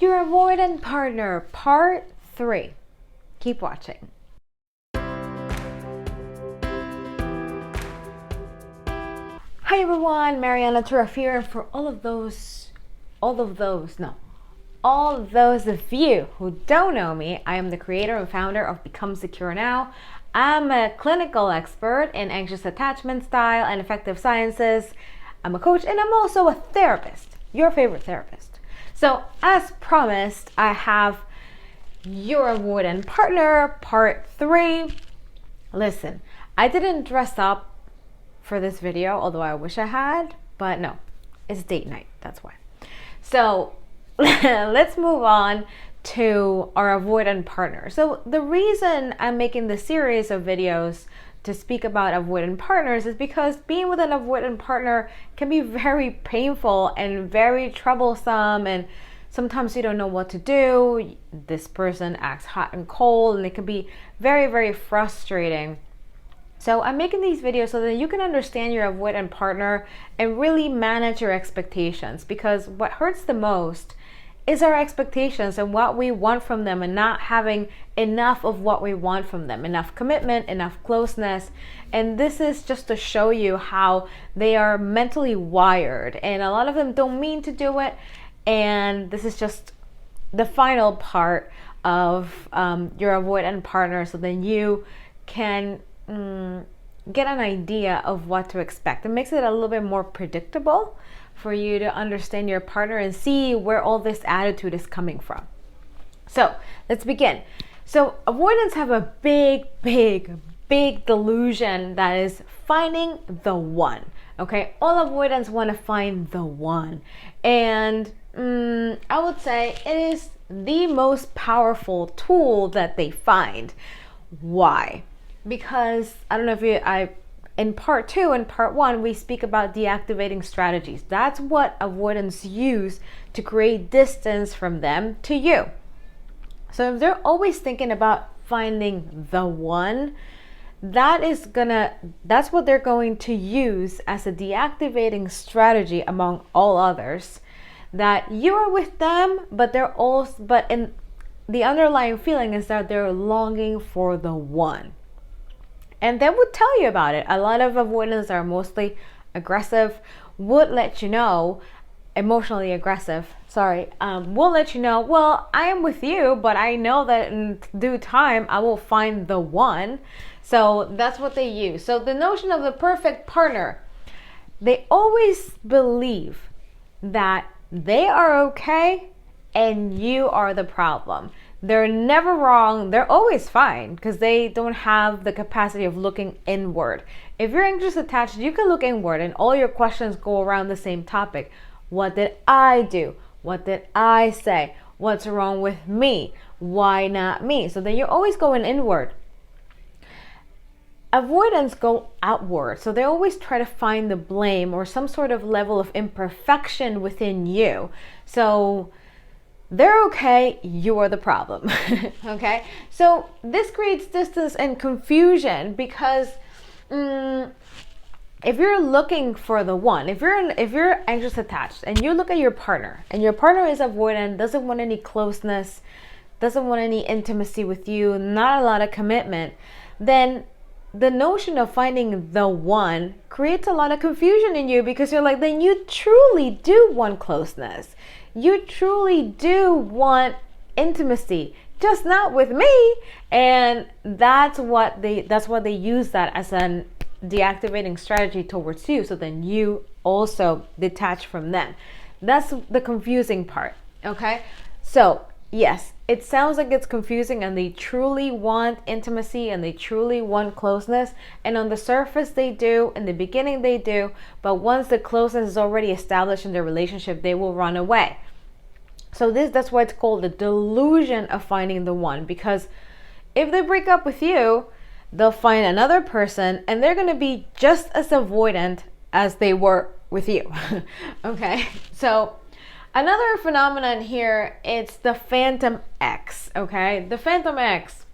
Your Avoidant Partner, Part 3. Keep watching. Hi everyone, Marianna here, and for all of those of you who don't know me, I am the creator and founder of Become Secure Now. I'm a clinical expert in anxious attachment style and effective sciences. I'm a coach and I'm also a therapist, your favorite therapist. So as promised, I have Your Avoidant Partner, Part 3. Listen, I didn't dress up for this video, although I wish I had, but no, it's date night, that's why. So let's move on to our avoidant partner. So the reason I'm making this series of videos to speak about avoidant partners is because being with an avoidant partner can be very painful and very troublesome, and sometimes you don't know what to do. This person acts hot and cold, and it can be very, very frustrating. So I'm making these videos so that you can understand your avoidant partner and really manage your expectations, because what hurts the most is our expectations and what we want from them, and not having enough of what we want from them, enough commitment, enough closeness. And this is just to show you how they are mentally wired, and a lot of them don't mean to do it. And this is just the final part of your avoidant partner, so then you can get an idea of what to expect. It makes it a little bit more predictable for you to understand your partner and see where all this attitude is coming from. So let's begin. So avoidants have a big delusion that is finding the one. Okay, all avoidants want to find the one, and I would say it is the most powerful tool that they find. Why? Because I don't know if in part 2 and part 1, we speak about deactivating strategies. That's what avoidants use to create distance from them to you. So if they're always thinking about finding the one, that's what they're going to use as a deactivating strategy among all others. That you are with them, but in the underlying feeling is that they're longing for the one. And they would tell you about it. A lot of avoidants are mostly aggressive, would let you know, emotionally aggressive, will let you know, well, I am with you, but I know that in due time, I will find the one. So that's what they use. So the notion of the perfect partner, they always believe that they are okay and you are the problem. They're never wrong. They're always fine because they don't have the capacity of looking inward. If you're anxious attached, you can look inward and all your questions go around the same topic. What did I do? What did I say? What's wrong with me? Why not me? So then you're always going inward. Avoidants go outward. So they always try to find the blame or some sort of level of imperfection within you. So they're okay, you are the problem. Okay, so this creates distance and confusion because if you're looking for the one, if you're anxious attached and you look at your partner and your partner is avoidant, doesn't want any closeness, doesn't want any intimacy with you, not a lot of commitment, then the notion of finding the one creates a lot of confusion in you, because you're like, then you truly do want closeness. You truly do want intimacy, just not with me. And that's what they use that as a deactivating strategy towards you. So then you also detach from them. That's the confusing part. Okay. So yes, it sounds like it's confusing, and they truly want intimacy and they truly want closeness. And on the surface they do, in the beginning they do, but once the closeness is already established in their relationship, they will run away. So that's why it's called the delusion of finding the one, because if they break up with you, they'll find another person and they're going to be just as avoidant as they were with you. Okay, so another phenomenon here, it's the Phantom X. Okay, the Phantom X,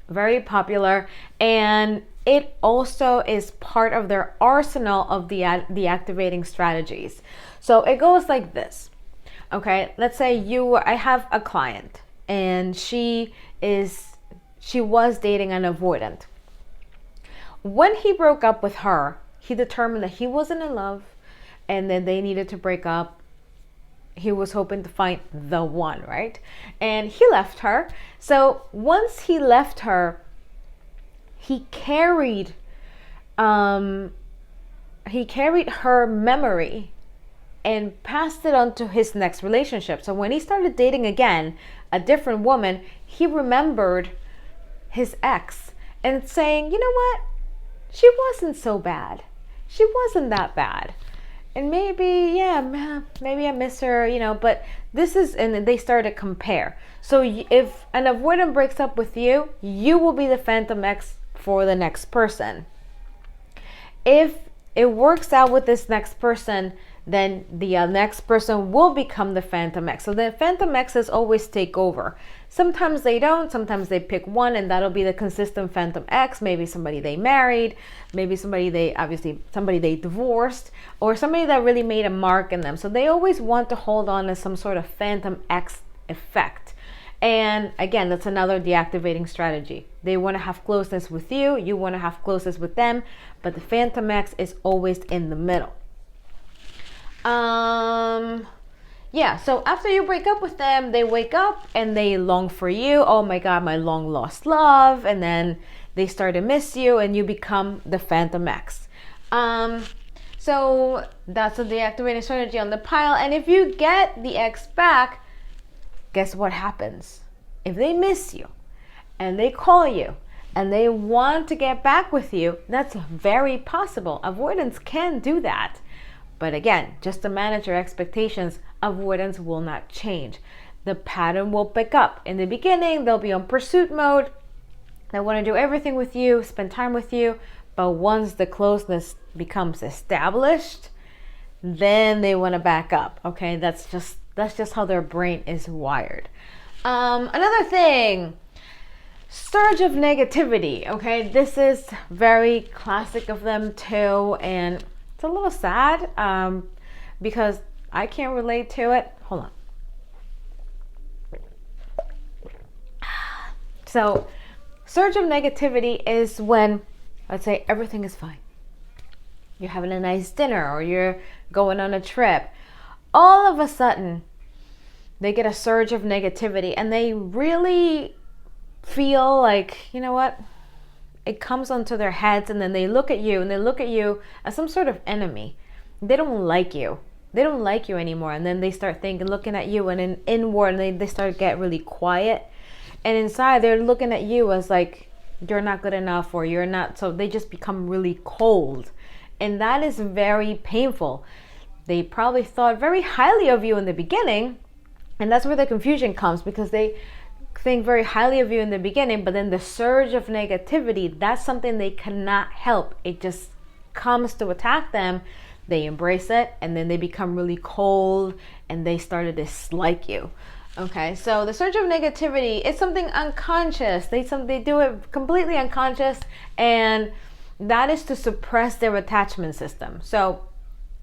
very popular, and it also is part of their arsenal of the activating strategies. So it goes like this. Okay, let's say I have a client and she was dating an avoidant. When he broke up with her, he determined that he wasn't in love and then they needed to break up. He was hoping to find the one, right? And he left her. So once he left her, he carried her memory and passed it on to his next relationship. So when he started dating again, a different woman, he remembered his ex and saying, you know what? She wasn't so bad. She wasn't that bad. And maybe I miss her, but and they started to compare. So if an avoidant breaks up with you, you will be the phantom ex for the next person. If it works out with this next person, then the next person will become the phantom ex. So the phantom exes always take over. Sometimes they don't, sometimes they pick one and that'll be the consistent phantom ex. Maybe somebody they married, maybe somebody they divorced, or somebody that really made a mark in them. So they always want to hold on to some sort of phantom ex effect. And again, that's another deactivating strategy. They want to have closeness with you, you want to have closeness with them, but the phantom ex is always in the middle. So after you break up with them, they wake up and they long for you. Oh my God, my long lost love. And then they start to miss you and you become the phantom ex. So that's a deactivating strategy on the pile. And if you get the ex back, guess what happens? If they miss you and they call you and they want to get back with you, that's very possible. Avoidance can do that. But again, just to manage your expectations, avoidance will not change. The pattern will pick up. In the beginning, they'll be on pursuit mode. They want to do everything with you, spend time with you. But once the closeness becomes established, then they want to back up. Okay, that's just how their brain is wired. Another thing, surge of negativity. Okay, this is very classic of them too, and it's a little sad because I can't relate to it. Hold on. So, surge of negativity is when, let's say, everything is fine. You're having a nice dinner or you're going on a trip. All of a sudden, they get a surge of negativity and they really feel like, you know what? It comes onto their heads and then they look at you as some sort of enemy. They don't like you. They don't like you anymore. And then they start looking at you and inward and they start to get really quiet. And inside they're looking at you as like, you're not good enough or you're not. So they just become really cold. And that is very painful. They probably thought very highly of you in the beginning. And that's where the confusion comes, because they think very highly of you in the beginning, but then the surge of negativity, that's something they cannot help. It just comes to attack them. They embrace it and then they become really cold and they start to dislike you. Okay, so the surge of negativity is something unconscious. They do it completely unconscious, and that is to suppress their attachment system. So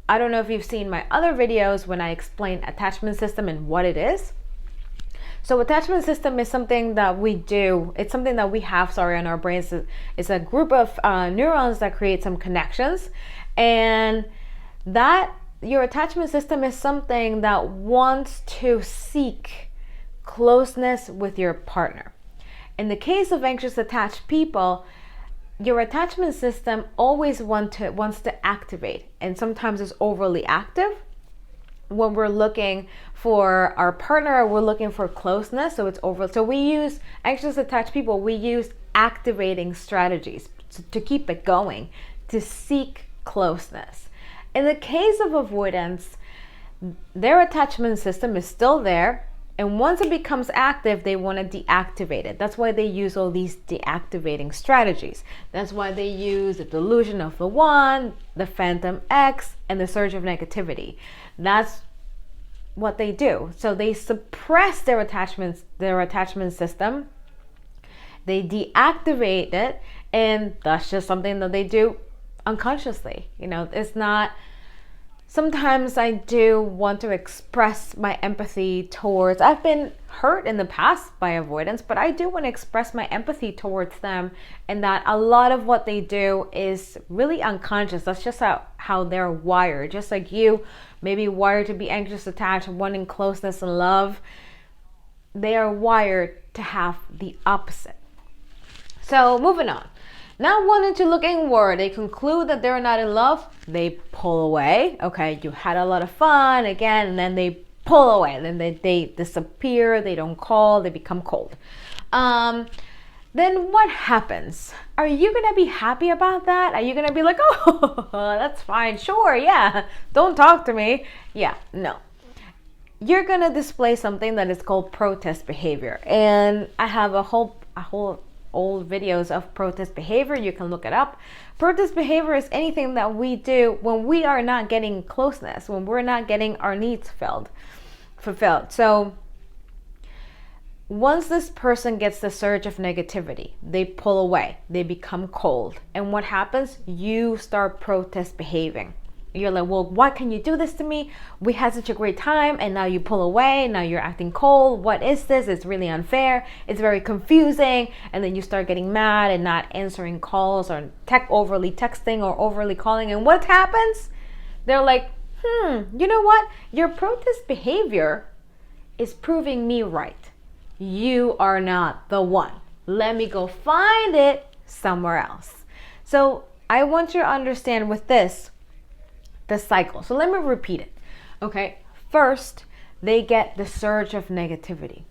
I don't know if you've seen my other videos when I explain attachment system and what it is. So attachment system is something that we do. It's something that we have, in our brains. It's a group of neurons that create some connections. And that your attachment system is something that wants to seek closeness with your partner. In the case of anxious attached people, your attachment system always wants to activate. And sometimes it's overly active. When we're looking for our partner, we're looking for closeness, so it's over. So we use anxious attached people. We use activating strategies to keep it going, to seek closeness. In the case of avoidance, their attachment system is still there, and once it becomes active, they want to deactivate it. That's why they use all these deactivating strategies. That's why they use the delusion of the one, the phantom X, and the surge of negativity. That's what they do. So they suppress their attachment system. They deactivate it, and that's just something that they do unconsciously. It's not sometimes I do want to express my empathy towards, I've been hurt in the past by avoidance, but I do want to express my empathy towards them, and that a lot of what they do is really unconscious. That's just how they're wired. Just like you, maybe wired to be anxious, attached, wanting closeness and love. They are wired to have the opposite. So moving on. Not wanting to look inward, they conclude that they're not in love, they pull away. Okay, you had a lot of fun again, and then they pull away. Then they disappear, they don't call, they become cold. Then what happens? Are you going to be happy about that? Are you going to be like, oh, that's fine, sure, yeah, don't talk to me? Yeah, no. You're going to display something that is called protest behavior. And I have a whole old videos of protest behavior. You can look it up. Protest behavior is anything that we do when we are not getting closeness, when we're not getting our needs fulfilled. So once this person gets the surge of negativity, they pull away, they become cold. And what happens? You start protest behaving. You're like, well, why can you do this to me? We had such a great time, and now you pull away. Now you're acting cold. What is this? It's really unfair. It's very confusing. And then you start getting mad and not answering calls, or overly texting or overly calling. And what happens? They're like, you know what? Your protest behavior is proving me right. You are not the one. Let me go find it somewhere else. So I want you to understand with this, the cycle. So let me repeat it. Okay. First, they get the surge of negativity.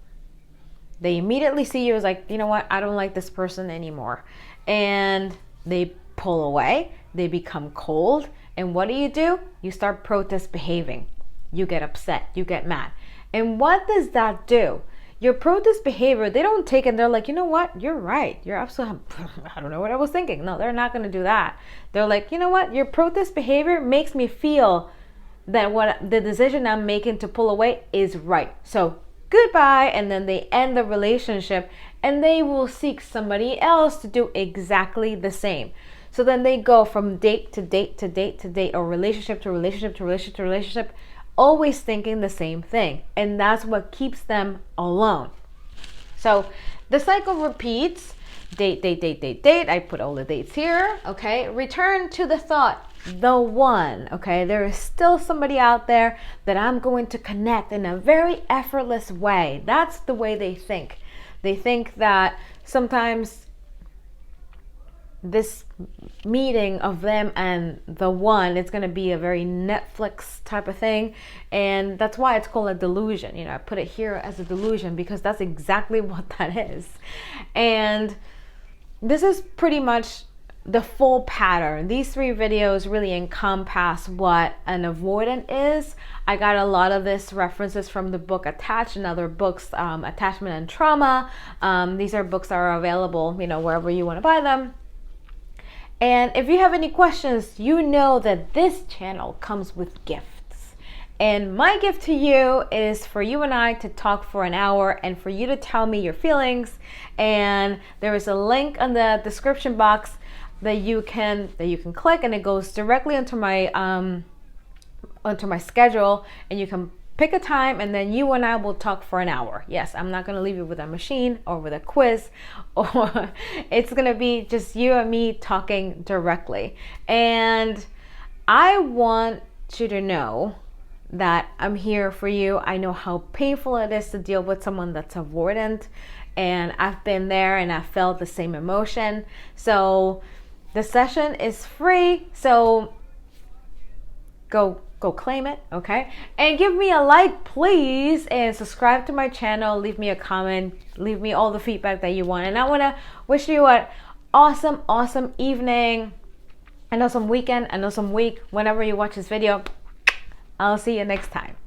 They immediately see you as like, you know what? I don't like this person anymore. And they pull away. They become cold. And what do? You start protest behaving. You get upset. You get mad. And what does that do? Your protest behavior, they don't take it. They're like, you know what? You're right. You're absolutely, I don't know what I was thinking. No, they're not going to do that. They're like, you know what? Your protest behavior makes me feel that what the decision I'm making to pull away is right. So goodbye. And then they end the relationship, and they will seek somebody else to do exactly the same. So then they go from date to date to date to date, or relationship to relationship to relationship to relationship, always thinking the same thing. And that's what keeps them alone. So the cycle repeats. Date. I put all the dates here. Okay. Return to the thought, the one. Okay. There is still somebody out there that I'm going to connect in a very effortless way. That's the way they think. They think that sometimes this meeting of them and the one, it's going to be a very Netflix type of thing, and that's why it's called a delusion. I put it here as a delusion because that's exactly what that is. And this is pretty much the full pattern. These 3 videos really encompass what an avoidant is. I got a lot of this references from the book Attached and other books, Attachment and Trauma. These are books that are available, wherever you want to buy them. And if you have any questions, you know that this channel comes with gifts. And my gift to you is for you and I to talk for an hour, and for you to tell me your feelings. And there is a link in the description box that you can click, and it goes directly onto my schedule, and you can pick a time, and then you and I will talk for an hour. Yes, I'm not going to leave you with a machine or with a quiz, or it's going to be just you and me talking directly. And I want you to know that I'm here for you. I know how painful it is to deal with someone that's avoidant, and I've been there and I've felt the same emotion. So the session is free. So go claim it, okay? And give me a like, please, and subscribe to my channel. Leave me a comment. Leave me all the feedback that you want. And I want to wish you an awesome evening, an awesome weekend, an awesome week. Whenever you watch this video, I'll see you next time.